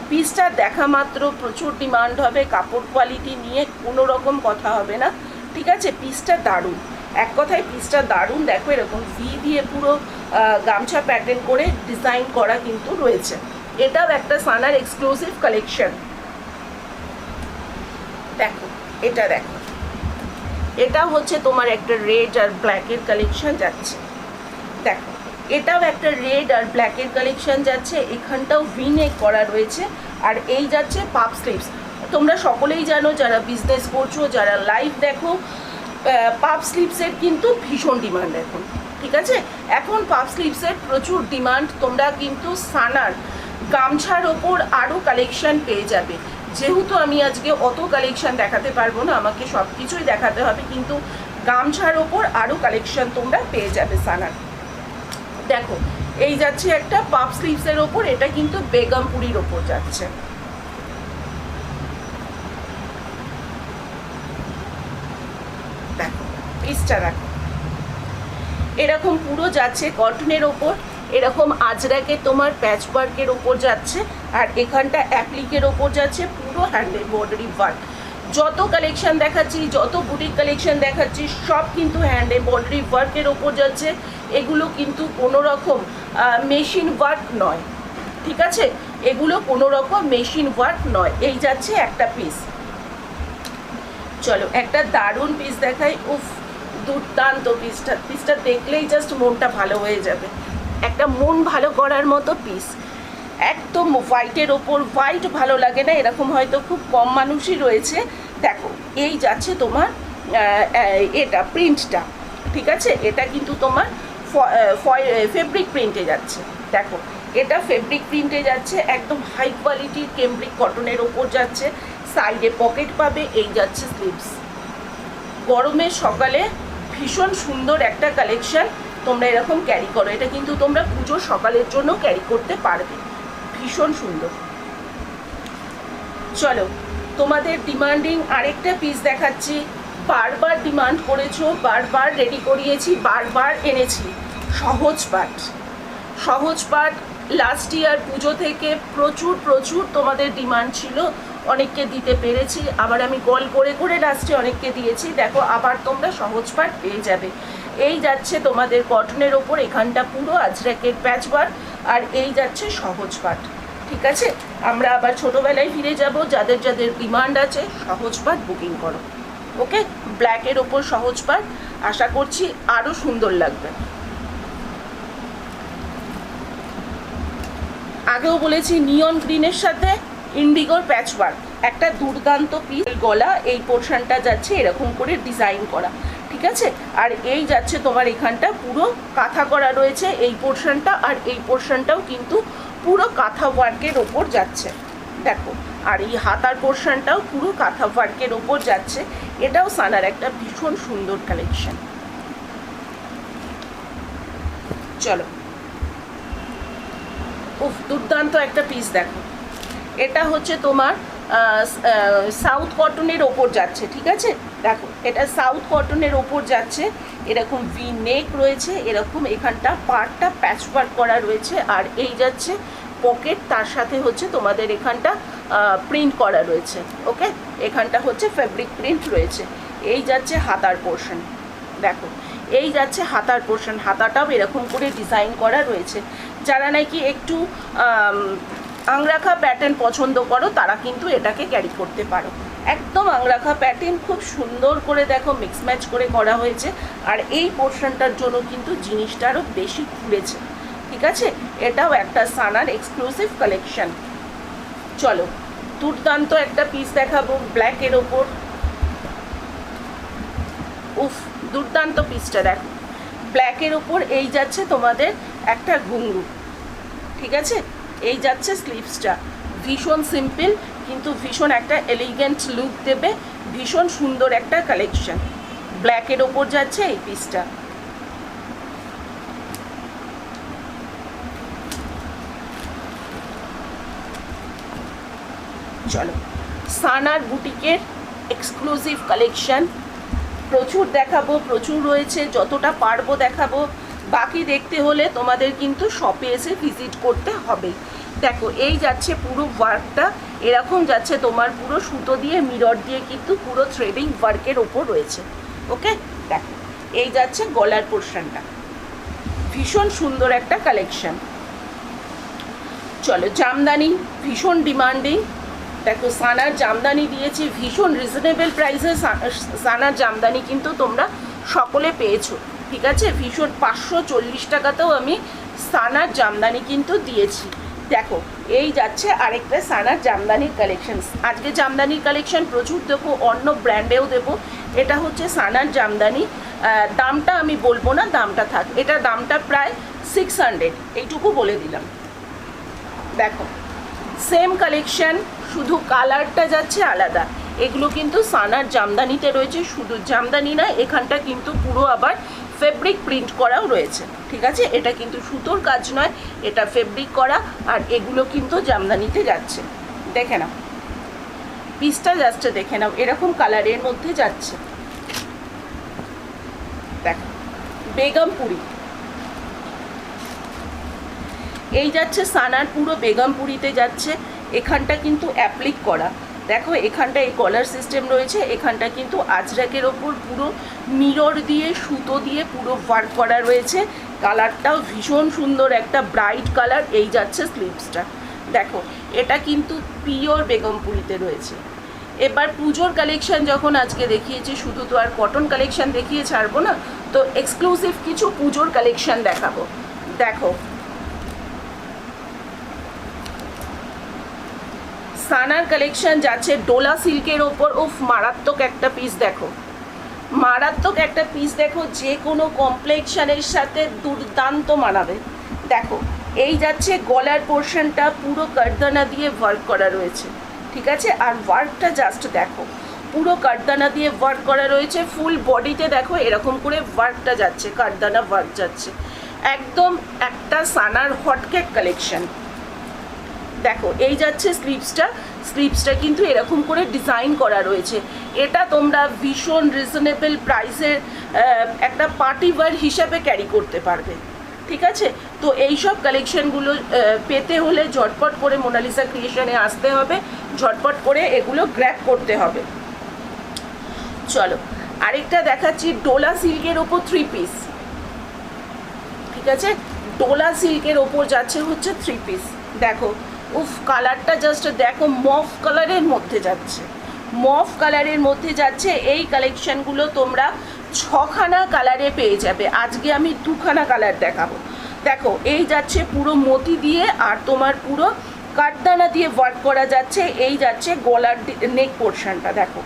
পিসটা দেখা মাত্র প্রচুর ডিমান্ড হবে, কাপড় কোয়ালিটি নিয়ে কোনো রকম কথা হবে না, ঠিক আছে, পিসটা দারুণ, এক কথায় পিসটা দারুণ। দেখো এরকম ভি দিয়ে পুরো গামছা প্যাটার্ন করে ডিজাইন করা কিন্তু রয়েছে, এটাও একটা সানার এক্সক্লুসিভ কালেকশন। দেখো এটা দেখো, এটা হচ্ছে তোমার একটা রেড আর ব্ল্যাকের কালেকশন যাচ্ছে, দেখো এটাও একটা রেড আর ব্ল্যাকের কালেকশন যাচ্ছে, এখানটাও ভি নেক করা রয়েছে, আর এই যাচ্ছে পাপ স্লিভস। তোমরা সকলেই জানো যারা বিজনেস করছো, যারা লাইভ দেখো, পাপ স্লিভসের কিন্তু ভীষণ ডিমান্ড এখন, ঠিক আছে, এখন পাপ স্লিভসের প্রচুর ডিমান্ড, তোমরা কিন্তু সানার গামছার ওপর আরও কালেকশন পেয়ে যাবে, যেহেতু আমি আজকে অত কালেকশন দেখাতে পারবো না, আমাকে সব কিছুই দেখাতে হবে, কিন্তু গামছার ওপর আরও কালেকশন তোমরা পেয়ে যাবে সানার। দেখো এই যাচ্ছে একটা পাপ স্লিভসের ওপর, এটা কিন্তু বেগমপুরির ওপর যাচ্ছে, দেখো পিসটা দেখো, এরকম পুরো যাচ্ছে কটনের ওপর, এরকম আজরাকে তোমার প্যাচওয়ার্কের ওপর যাচ্ছে, আর এখানটা অ্যাপ্লিকের ওপর যাচ্ছে পুরো হ্যান্ড এমব্রয়ডারি ওয়ার্ক। যত কালেকশন দেখাচ্ছি, যত বুটিক কালেকশন দেখাচ্ছি, সব কিন্তু হ্যান্ড এমব্রয়ডারি ওয়ার্কের ওপর যাচ্ছে, এগুলো কিন্তু কোনো রকম মেশিন ওয়ার্ক নয়, ঠিক আছে, এগুলো কোনো রকম মেশিন ওয়ার্ক নয়। এই যাচ্ছে একটা পিস। চলো একটা দারুণ পিস দেখাই। উফ, দুর্দান্ত পিসটা, পিসটা দেখলেই জাস্ট মনটা ভালো হয়ে যাবে, একটা মন ভালো করার মতো পিস, একদম হোয়াইটের ওপর। হোয়াইট ভালো লাগে না এরকম হয়তো খুব কম মানুষই রয়েছে। দেখো এই যাচ্ছে তোমার এটা প্রিন্টটা, ঠিক আছে, এটা কিন্তু তোমার ফেব্রিক প্রিন্টে যাচ্ছে। দেখো এটা ফেব্রিক প্রিন্টে যাচ্ছে, একদম হাই কোয়ালিটির কেমব্রিক কটনের ওপর যাচ্ছে, সাইডে পকেট পাবে, এই যাচ্ছে স্লিভস। গরমের সকালে ভীষণ সুন্দর একটা কালেকশন, তোমরা এরকম ক্যারি করো। এটা কিন্তু তোমরা পুজোর সকালের জন্য ক্যারি করতে পারবে, ভীষণ সুন্দর। চলো তোমাদের ডিমান্ডিং আরেকটা পিস দেখাচ্ছি, বারবার ডিমান্ড করেছো, বারবার রেডি করিয়েছি, বারবার এনেছি। সহজ পাট। সহজ পাট লাস্ট ইয়ার পুজো থেকে প্রচুর প্রচুর তোমাদের ডিমান্ড ছিল, অনেককে দিতে পেরেছি, আবার আমি কল করে করে লাস্টে অনেককে দিয়েছি। দেখো আবার তোমরা সহজ পাট পেয়ে যাবে। এই যাচ্ছে তোমাদের কটনের ওপর, এখানটা পুরো আজরাকের প্যাচওয়ার্ক, আর এই যাচ্ছে সহজ পাট। ঠিক আছে, আমরা আবার ছোটোবেলায় ফিরে যাব। যাদের যাদের ডিমান্ড আছে সহজ পাট বুকিং করো। ওকে, ব্ল্যাকের ওপর সহজ পাট, আশা করছি আরও সুন্দর লাগবে। আগেও বলেছি নিয়ন গ্রিনের সাথে ইন্ডিগোর প্যাচওয়ার্ক, একটা দুর্দান্ত পিস। গলা এই পোর্শনটা যাচ্ছে এরকম করে ডিজাইন করা, ঠিক আছে। আর এই যাচ্ছে তোমার এখানটা পুরো কাঁথা করা রয়েছে এই পোর্শনটা, আর এই পোর্শনটাও কিন্তু পুরো কাঁথা ওয়ার্কের ওপর যাচ্ছে, দেখো। আর এই হাতার পোর্শনটাও পুরো কাঁথা ওয়ার্কের ওপর যাচ্ছে। এটাও সানার একটা ভীষণ সুন্দর কালেকশন। চলো, উফ দুর্দান্ত একটা পিস দেখো। এটা হচ্ছে তোমার সাউথ কটনের ওপর যাচ্ছে, ঠিক আছে। দেখো এটা সাউথ কটনের ওপর যাচ্ছে, এরকম ভি নেক রয়েছে, এরকম এখানটা পার্টটা প্যাচওয়ার্ক করা রয়েছে, আর এই যাচ্ছে পকেট, তার সাথে হচ্ছে তোমাদের এখানটা প্রিন্ট করা রয়েছে। ওকে, এখানটা হচ্ছে ফেব্রিক প্রিন্ট রয়েছে। এই যাচ্ছে হাতার পোর্শন, দেখো এই যাচ্ছে হাতার পোর্শন, হাতাটাও এরকম করে ডিজাইন করা রয়েছে। যারা নাকি একটু আংরাখা প্যাটার্ন পছন্দ করো তারা কিন্তু এটাকে ক্যারি করতে পারো। একদম আংরাখা প্যাটার্ন, খুব সুন্দর করে দেখো মিক্স ম্যাচ করে করা হয়েছে, আর এই পোর্শনটার জন্য কিন্তু জিনিসটা আরও বেশি খুলেছে, ঠিক আছে। এটাও একটা সানার এক্সক্লুসিভ কালেকশন। চলো দুর্দান্ত একটা পিস দেখাবো ব্ল্যাকের ওপর। উফ দুর্দান্ত পিসটা দেখো, ব্ল্যাকের ওপর এই যাচ্ছে তোমাদের একটা ঘুঙরু, ঠিক আছে। এই যাচ্ছে স্লিভসটা, ভীষণ সিম্পল কিন্তু ভীষণ একটা এলিগেন্ট লুক দেবে, ভীষণ সুন্দর একটা কালেকশন। ব্ল্যাকের ওপর যাচ্ছে এই পিসটা। চলো, সানার বুটিকের এক্সক্লুসিভ কালেকশন প্রচুর দেখাবো, প্রচুর রয়েছে, যতটা পারবো দেখাবো। বাকি দেখতে হলে তোমাদের কিন্তু শপে এসে ভিজিট করতে হবে। দেখো এই যাচ্ছে পুরো ওয়ার্কটা, এরকম যাচ্ছে তোমার পুরো সুতো দিয়ে মিরর দিয়ে কিন্তু পুরো থ্রেডিং ওয়ার্কের ওপর রয়েছে। ওকে, দেখো এই যাচ্ছে গলার পোর্শনটা, ভীষণ সুন্দর একটা কালেকশন। চলো জামদানি, ভীষণ ডিমান্ডিং। দেখো সানার জামদানি দিয়েছি ভীষণ রিজনেবল প্রাইসে। সানার জামদানি কিন্তু তোমরা সকলে পেয়েছো, ঠিক আছে। ভীষণ 540 টাকাতেও আমি সানার জামদানি কিন্তু দিয়েছি। দেখো এই যাচ্ছে আরেকটা সানার জামদানির কালেকশন। আজকে জামদানির কালেকশন প্রচুর দেবো, অন্য ব্র্যান্ডেও দেবো। এটা হচ্ছে সানার জামদানি, দামটা আমি বলবো না, দামটা থাক। এটা দামটা প্রায় 600, এইটুকু বলে দিলাম। দেখো সেম কালেকশন, শুধু কালারটা যাচ্ছে আলাদা। এগুলো কিন্তু সানার জামদানিতে রয়েছে, শুধু জামদানি না, এখানটা কিন্তু পুরো আবার ফেব্রিক প্রিন্ট করাও রয়েছে, ঠিক আছে। এটা কিন্তু সুতোর কাজ নয়, এটা ফেব্রিক করা, আর এগুলো কিন্তু জামদানিতে যাচ্ছে। দেখে নাও পিসটা, জাস্ট দেখে নাও, এরকম কালারের মধ্যে যাচ্ছে। দেখো বেগমপুরি, এই যাচ্ছে সানার পুরো বেগমপুরিতে যাচ্ছে। এখানটা কিন্তু অ্যাপ্লিক করা, দেখো এখানটা এই কলার সিস্টেম রয়েছে, এখানটা কিন্তু আজরাকের ওপর পুরো মিরর দিয়ে সুতো দিয়ে পুরো ওয়ার্ক করা রয়েছে। কালারটাও ভীষণ সুন্দর, একটা ব্রাইট কালার। এই যাচ্ছে স্লিভসটা, দেখো এটা কিন্তু পিওর বেগমপুরিতে রয়েছে। এবার পুজোর কালেকশন যখন আজকে দেখিয়েছি, শুধু তো আর কটন কালেকশন দেখিয়ে ছাড়বো না, তো এক্সক্লুসিভ কিছু পুজোর কালেকশন দেখাবো। দেখো সানার কালেকশন যাচ্ছে ডোলা সিল্কের ওপর। উফ মারাত্মক একটা পিস দেখো, মারাত্মক একটা পিস দেখো, যে কোনো কমপ্লেক্সনের সাথে দুর্দান্ত মানাবে। দেখো এই যাচ্ছে গলার পোর্শনটা পুরো কারদানা দিয়ে ওয়ার্ক করা রয়েছে, ঠিক আছে। আর ওয়ার্কটা জাস্ট দেখো, পুরো কারদানা দিয়ে ওয়ার্ক করা রয়েছে। ফুল বডিতে দেখো এরকম করে ওয়ার্কটা যাচ্ছে, কারদানা ওয়ার্ক যাচ্ছে, একদম একটা সানার হটকেক কালেকশন। দেখো এই যাচ্ছে স্লিভসটা কিন্তু এরকম করে ডিজাইন করা রয়েছে। এটা তোমরা ভীষণ রিজনেবল প্রাইসের একটা পার্টি ওয়্যার হিসাবে ক্যারি করতে পারবে, ঠিক আছে। তো এইসব কালেকশনগুলো পেতে হলে ঝটপট করে মোনালিসা ক্রিয়েশনে আসতে হবে, ঝটপট করে এগুলো গ্র্যাব করতে হবে। চলো আরেকটা দেখাচ্ছি, ডোলা সিল্কের ওপর 3 পিস, ঠিক আছে। ডোলা সিল্কের ওপর যাচ্ছে হচ্ছে 3 পিস। দেখো উফ, কালারটা জাস্ট দেখো, মফ কালারের মধ্যে যাচ্ছে, মফ কালারের মধ্যে যাচ্ছে। এই কালেকশনগুলো তোমরা 6খানা কালারে পেয়ে যাবে, আজকে আমি 2খানা কালার দেখাবো। দেখো এই যাচ্ছে পুরো মতি দিয়ে আর তোমার পুরো কাঠদানা দিয়ে ওয়ার্ক করা যাচ্ছে। এই যাচ্ছে গলার নেক পোর্শনটা, দেখো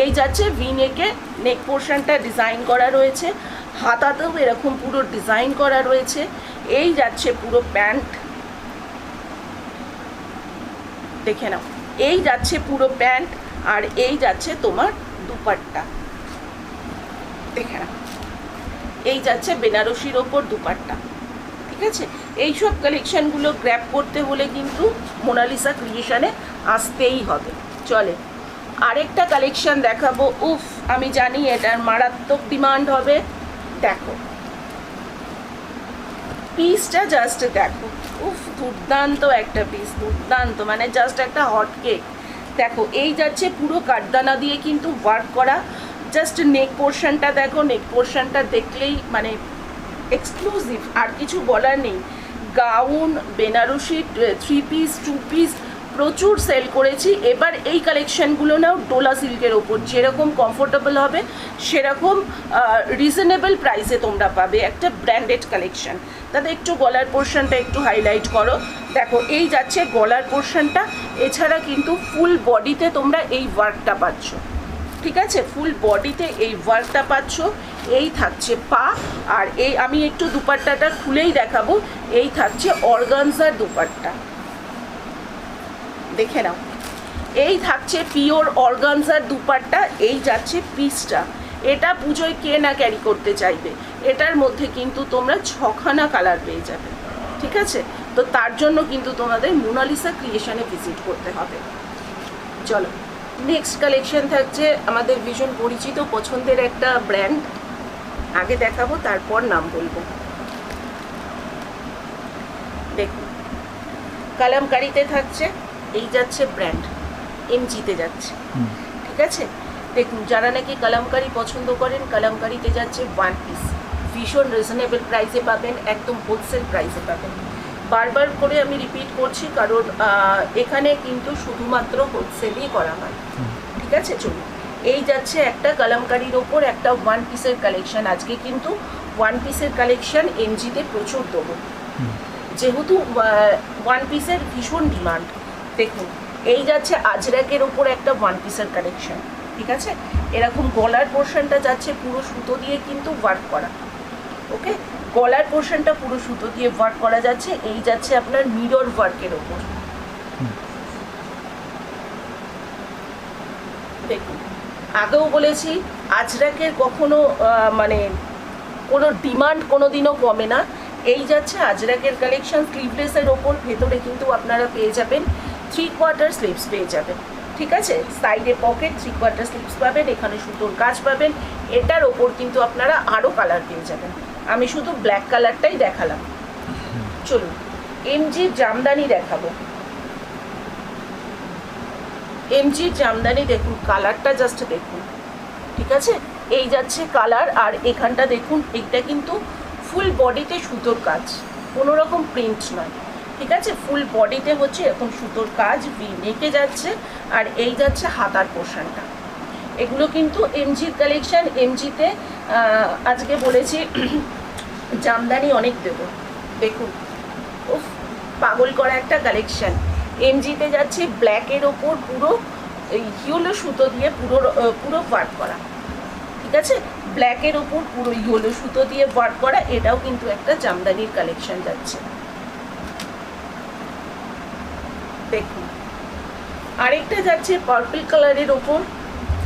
এই যাচ্ছে ভি নেকে নেক পোর্শনটা ডিজাইন করা রয়েছে, হাতাতেও এরকম পুরো ডিজাইন করা রয়েছে। এই যাচ্ছে পুরো প্যান্ট, দেখে নাও, এই যাচ্ছে পুরো প্যান্ট, আর এই যাচ্ছে তোমার দুপাট্টা, দেখে নাও, এই যাচ্ছে বেনারসির ওপর দুপাট্টা, ঠিক আছে। এইসব কালেকশনগুলো গ্র্যাব করতে হলে কিন্তু মোনালিসা ক্রিয়েশনে আসতেই হবে। চলে আরেকটা কালেকশন দেখাবো, উফ আমি জানি এটার মারাত্মক ডিমান্ড হবে। দেখো পিসটা জাস্ট দেখো, উফ দুর্দান্ত একটা পিস, দুর্দান্ত, মানে জাস্ট একটা হট কেক। দেখো এই যাচ্ছে পুরো কাঠদানা দিয়ে কিন্তু ওয়ার্ক করা, জাস্ট নেক পোর্শনটা দেখো, নেক পোর্শনটা দেখলেই মানে এক্সক্লুসিভ, আর কিছু বলার নেই। গাউন, বেনারসি, 3 পিস, 2 পিস প্রচুর সেল করেছি। এবার এই কালেকশনগুলো নাও ডোলা সিল্কের ওপর, যেরকম কমফোর্টেবল হবে সেরকম রিজনেবল প্রাইসে তোমরা পাবে একটা ব্র্যান্ডেড কালেকশন। তাতে একটু গলার পোর্শনটা একটু হাইলাইট করো। দেখো এই যাচ্ছে গলার পোর্শনটা, এছাড়া কিন্তু ফুল বডিতে তোমরা এই ওয়ার্কটা পাচ্ছ, ঠিক আছে। ফুল বডিতে এই ওয়ার্কটা পাচ্ছ। এই থাকছে পা, আর এই আমি একটু দুপাট্টাটা খুলেই দেখাবো। এই থাকছে অর্গানজার দুপাট্টা, দেখে নাও, এই থাকছে পিওর অর্গানজার দুপাট্টা। এই যাচ্ছে পিসটা, এটা পুজোয় কে না ক্যারি করতে চাইবে। এটার মধ্যে কিন্তু তোমরা 6খানা কালার পেয়ে যাবে, ঠিক আছে। তো তার জন্য কিন্তু তোমাদের মোনালিসা ক্রিয়েশনে ভিজিট করতে হবে। চলো নেক্সট কালেকশন থাকছে আমাদের ভীষণ পরিচিত পছন্দের একটা ব্র্যান্ড, আগে দেখাবো তারপর নাম বলবো। দেখুন কালামকারিতে থাকছে, এই যাচ্ছে ব্র্যান্ড এমজিতে যাচ্ছে, ঠিক আছে। দেখুন যারা নাকি কালামকারি পছন্দ করেন, কালামকারিতে যাচ্ছে 1 পিস, ভীষণ রিজনেবল প্রাইসে পাবেন, একদম হোলসেল প্রাইসে পাবেন। বারবার করে আমি রিপিট করছি কারণ এখানে কিন্তু শুধুমাত্র হোলসেলই করা হয়, ঠিক আছে। চলুন এই যাচ্ছে একটা কালামকারির ওপর একটা 1 পিসের কালেকশন। আজকে কিন্তু 1 পিসের কালেকশন এমজিতে প্রচুর দেবো, যেহেতু 1 পিসের ভীষণ ডিমান্ড। দেখুন এই যাচ্ছে আজরাকের ওপর একটা 1 পিসের কালেকশন, ঠিক আছে। এরকম গলার পোর্শনটা যাচ্ছে পুরো সুতো দিয়ে কিন্তু ওয়ার্ক করা, ওকে। গলার পোর্শনটা পুরো সুতো দিয়ে ওয়ার্ক করা যাচ্ছে। এই যাচ্ছে আপনার মিরর ওয়ার্কের ওপর, দেখুন আগেও বলেছি আজরাকের কখনো মানে কোনো ডিমান্ড কোনো দিনও কমে না। এই যাচ্ছে আজরাকের কালেকশন, স্লিভলেসের ওপর, ভেতরে কিন্তু আপনারা পেয়ে যাবেন 3/4 স্লিভস পেয়ে যাবেন, ঠিক আছে। সাইডে পকেট, 3/4 স্লিভস পাবেন, এখানে সুতোর কাজ পাবেন। এটার ওপর কিন্তু আপনারা আরও কালার পেয়ে যাবেন, আমি শুধু ব্ল্যাক কালারটাই দেখালাম। চলুন এমজির জামদানি দেখাবো। এমজির জামদানি দেখুন, কালারটা জাস্ট দেখুন, ঠিক আছে। এই যাচ্ছে কালার, আর এখানটা দেখুন, এটা কিন্তু ফুল বডিতে সুতোর কাজ, কোনো রকম প্রিন্ট নয়, ঠিক আছে। ফুল বডিতে হচ্ছে এরকম সুতোর কাজ, ভি নেকে যাচ্ছে, আর এই যাচ্ছে হাতার পোর্শনটা। এগুলো কিন্তু এমজির কালেকশন। এমজিতে আজকে বলেছি জামদানি অনেক দেবো। দেখুন উফ, পাগল করা একটা কালেকশন। এমজিতে যাচ্ছে ব্ল্যাকের ওপর পুরো ইয়েলো সুতো দিয়ে পুরো ওয়ার্ক করা, ঠিক আছে। ব্ল্যাকের ওপর পুরো ইয়েলো সুতো দিয়ে ওয়ার্ক করা, এটাও কিন্তু একটা জামদানির কালেকশন যাচ্ছে। দেখুন আরেকটা যাচ্ছে পার্পল কালারের ওপর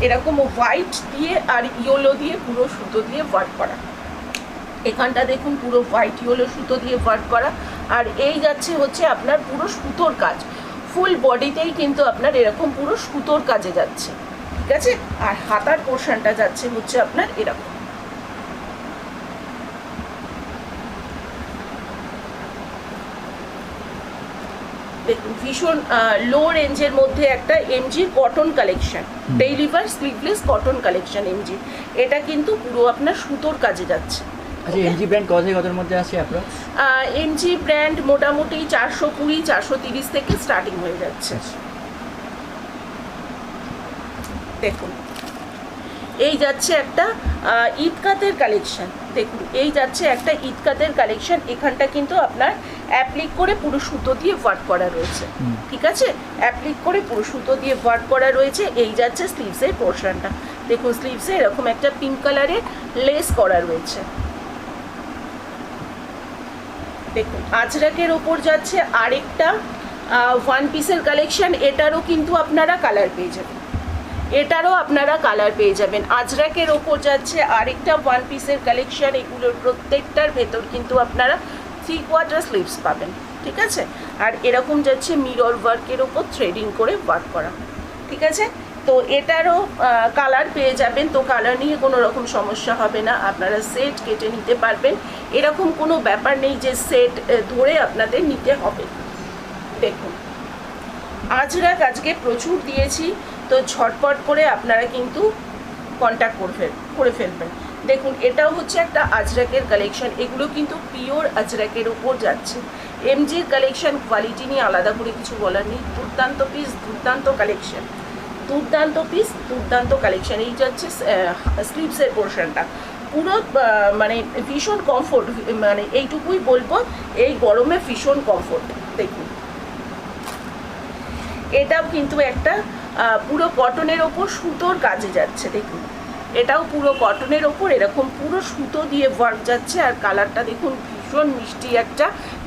এরকম হোয়াইট দিয়ে আর ইয়েলো দিয়ে পুরো সুতো দিয়ে ওয়ার্ক করা। এখানটা দেখুন পুরো হোয়াইট ইয়েলো সুতো দিয়ে ওয়ার্ক করা। আর এই যাচ্ছে হচ্ছে আপনার পুরো সুতোর কাজ, ফুল বডিতেই কিন্তু আপনার এরকম পুরো সুতোর কাজে যাচ্ছে, ঠিক আছে। আর হাতার পোর্শনটা যাচ্ছে হচ্ছে আপনার এরকম। দেখুন ভীষণ লো রেঞ্জের মধ্যে একটা এমজির cotton collection, daily wear sleeveless cotton collection MG. এটা কিন্তু পুরো আপনার সুতোর কাজে যাচ্ছে। আচ্ছা, এমজি ব্র্যান্ড কত থেকে কতর মধ্যে আছে আপনার? এমজি ব্র্যান্ড মোটামুটি 420 430 থেকে স্টার্টিং হয়ে যাচ্ছে। দেখুন এই যাচ্ছে একটা ঈদকাতের কালেকশন। দেখুন এই যাচ্ছে একটা ঈদকাতের কালেকশন। এখানটা কিন্তু আপনার অ্যাপ্লিক করে পুরো সুতো দিয়ে ওয়ার্ক করা রয়েছে, ঠিক আছে। অ্যাপ্লিক করে পুরো সুতো দিয়ে ওয়ার্ক করা রয়েছে। এই যাচ্ছে স্লিভসের পোর্শনটা। দেখুন স্লিভসে এরকম একটা পিঙ্ক কালারের লেস করা রয়েছে। দেখুন আজরাকের ওপর যাচ্ছে আরেকটা ওয়ান পিসের কালেকশন। এটারও কিন্তু আপনারা কালার পেয়ে যাবেন, আজরাকের ওপর যাচ্ছে আরেকটা ওয়ান পিসের কালেকশন। এগুলোর প্রত্যেকটার ভেতর কিন্তু আপনারা 3/4 স্লিভস পাবেন, ঠিক আছে। আর এরকম যাচ্ছে মিরর ওয়ার্কের ওপর থ্রেডিং করে ওয়ার্ক করা, ঠিক আছে। তো এটারও কালার পেয়ে যাবেন। তো কালার নিয়ে কোনো রকম সমস্যা হবে না, আপনারা সেট কেটে নিতে পারবেন। এরকম কোনো ব্যাপার নেই যে সেট ধরে আপনাদের নিতে হবে। দেখুন আজরাক আজকে প্রচুর দিয়েছি, তো ঝটপট করে আপনারা কিন্তু কন্ট্যাক্ট করে ফেলবেন। দেখুন এটাও হচ্ছে একটা আজরাকের কালেকশন। এগুলো কিন্তু পিওর আজরাকের উপর যাচ্ছে। এমজির কালেকশন কোয়ালিটি নিয়ে আলাদা করে কিছু বলার নেই। দুর্দান্ত পিস, দুর্দান্ত কালেকশন, দুর্দান্ত কালেকশন। এই যাচ্ছে স্লিভসের পোর্শনটা পুরো মানে ভীষণ কমফোর্ট, মানে এইটুকুই বলবো, এই গরমে ভীষণ কমফোর্ট। দেখুন এটাও কিন্তু একটা পুরো কটনের ওপর সুতোর কাজে যাচ্ছে। দেখুন এটাও পুরো কটনের ওপর এরকম পুরো সুতো দিয়ে ওয়ার্ক যাচ্ছে। আর কালারটা দেখুন ভীষণ মিষ্টি একটা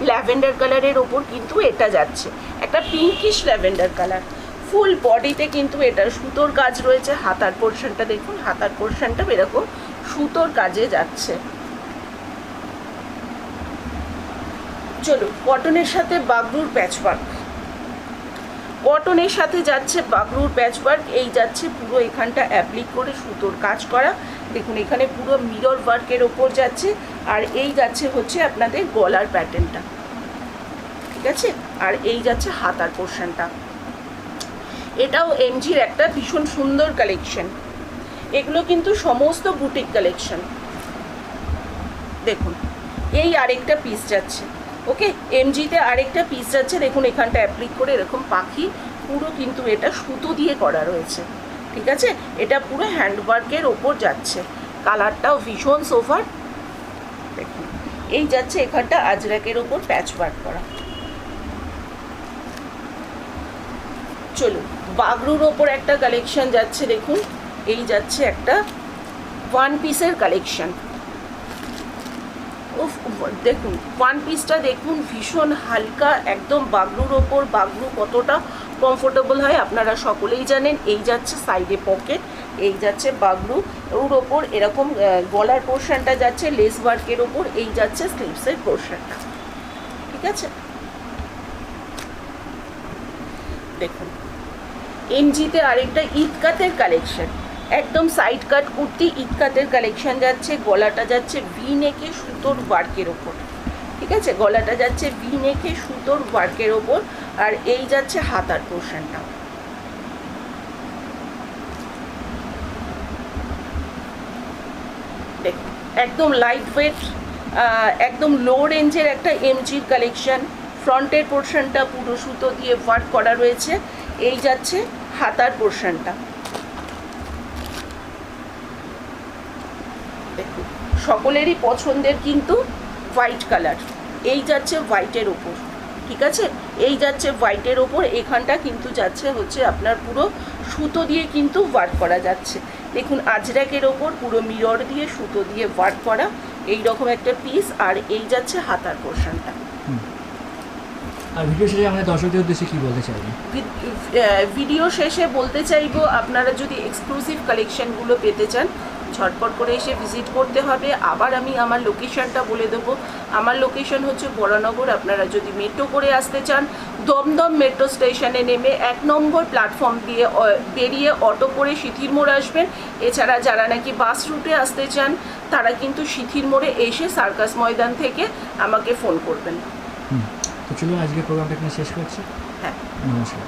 ল্যাভেন্ডার কালারের ওপর কিন্তু এটা যাচ্ছে, একটা পিঙ্কিশ ল্যাভেন্ডার কালার। ফুল বডিতে কিন্তু এটার সুতোর কাজ রয়েছে। হাতার পোর্শনটা দেখুন, হাতার পোর্শনটা এরকম সুতোর কাজে যাচ্ছে। চলো কটনের সাথে বাগরুর প্যাচওয়ার্ক, কটনের সাথে যাচ্ছে বাগরুর প্যাচওয়ার্ক। এই যাচ্ছে পুরো এখানটা অ্যাপ্লিক করে সুতোর কাজ করা। দেখুন এখানে পুরো মিরর ওয়ার্কের ওপর যাচ্ছে। আর এই যাচ্ছে হচ্ছে আপনাদের গলার প্যাটার্নটা, ঠিক আছে। আর এই যাচ্ছে হাতার পোর্শনটা। এটাও এমজির একটা ভীষণ সুন্দর কালেকশন। এগুলো কিন্তু সমস্ত বুটিক কালেকশন। দেখুন এই আরেকটা পিস যাচ্ছে, ওকে, এমজিতে আরেকটা পিস যাচ্ছে। দেখুন এখানটা অ্যাপ্লিক করে এরকম পাখি, পুরো কিন্তু এটা সুতো দিয়ে করা রয়েছে, ঠিক আছে। এটা পুরো হ্যান্ডওয়ার্কের ওপর যাচ্ছে। কালারটাও ভীষণ সোফার। দেখুন এই যাচ্ছে এখানটা আজরাকের ওপর প্যাচ ওয়ার্ক করা। চলুন বাগরুর ওপর একটা কালেকশন যাচ্ছে। দেখুন এই যাচ্ছে একটা ওয়ান পিসের কালেকশন। দেখুন ওয়ান পিসটা দেখুন ভীষণ হালকা, একদম বাগরুর ওপর। বাগরু কতটা কমফোর্টেবল হয় আপনারা সকলেই জানেন। এই যাচ্ছে সাইডে পকেট, এই যাচ্ছে বাগরু ওর ওপর এরকম গলার পোর্শনটা যাচ্ছে লেস ওয়ার্কের ওপর। এই যাচ্ছে স্লিভসের পোর্শনটা, ঠিক আছে। দেখুন এমজিতে আরেকটা ঈদকাতের কালেকশন, একদম সাইড কাট কুর্তি ঈদকাতের কালেকশন যাচ্ছে। গলাটা যাচ্ছে ভি নেকে সুতোর ওয়ার্কের ওপর, ঠিক আছে। গলাটা যাচ্ছে ভি নেকে সুতোর ওয়ার্কের ওপর। আর এই যাচ্ছে হাতার পোর্শনটা। দেখুন একদম লাইট ওয়েট, একদম লো রেঞ্জের একটা এমজির কালেকশন। ফ্রন্টের পোর্শনটা পুরো সুতো দিয়ে ওয়ার্ক করা রয়েছে। এই যাচ্ছে হাতার পোর্শনটা। দেখুন সকলেরই পছন্দের কিন্তু হোয়াইট কালার। এই যাচ্ছে হোয়াইটের ওপর, ঠিক আছে। এই যাচ্ছে হোয়াইটের ওপর। এখানটা কিন্তু যাচ্ছে হচ্ছে আপনার পুরো সুতো দিয়ে কিন্তু ওয়ার্ক করা যাচ্ছে। দেখুন আজরাকের ওপর পুরো মিরর দিয়ে সুতো দিয়ে ওয়ার্ক করা এই রকম একটা পিস। আর এই যাচ্ছে হাতার পোর্শনটা। আর ভিডিও শেষে আমাদের দর্শকদের উদ্দেশ্যে কী বলতে চাইবেন? ভিডিও শেষে বলতে চাইবো, আপনারা যদি এক্সক্লুসিভ কালেকশনগুলো পেতে চান ঝটপট করে এসে ভিজিট করতে হবে। আবার আমি আমার লোকেশনটা বলে দেবো। আমার লোকেশন হচ্ছে বরানগর। আপনারা যদি মেট্রো করে আসতে চান, দমদম মেট্রো স্টেশনে নেমে 1 নম্বর প্ল্যাটফর্ম দিয়ে বেরিয়ে অটো করে সিথির মোড় আসবেন। এছাড়া যারা নাকি বাস রুটে আসতে চান তারা কিন্তু সিথির মোড়ে এসে সার্কাস ময়দান থেকে আমাকে ফোন করবেন। তো চলুন আজকে প্রোগ্রামটা এখানে শেষ করছি। হ্যাঁ, নমস্কার।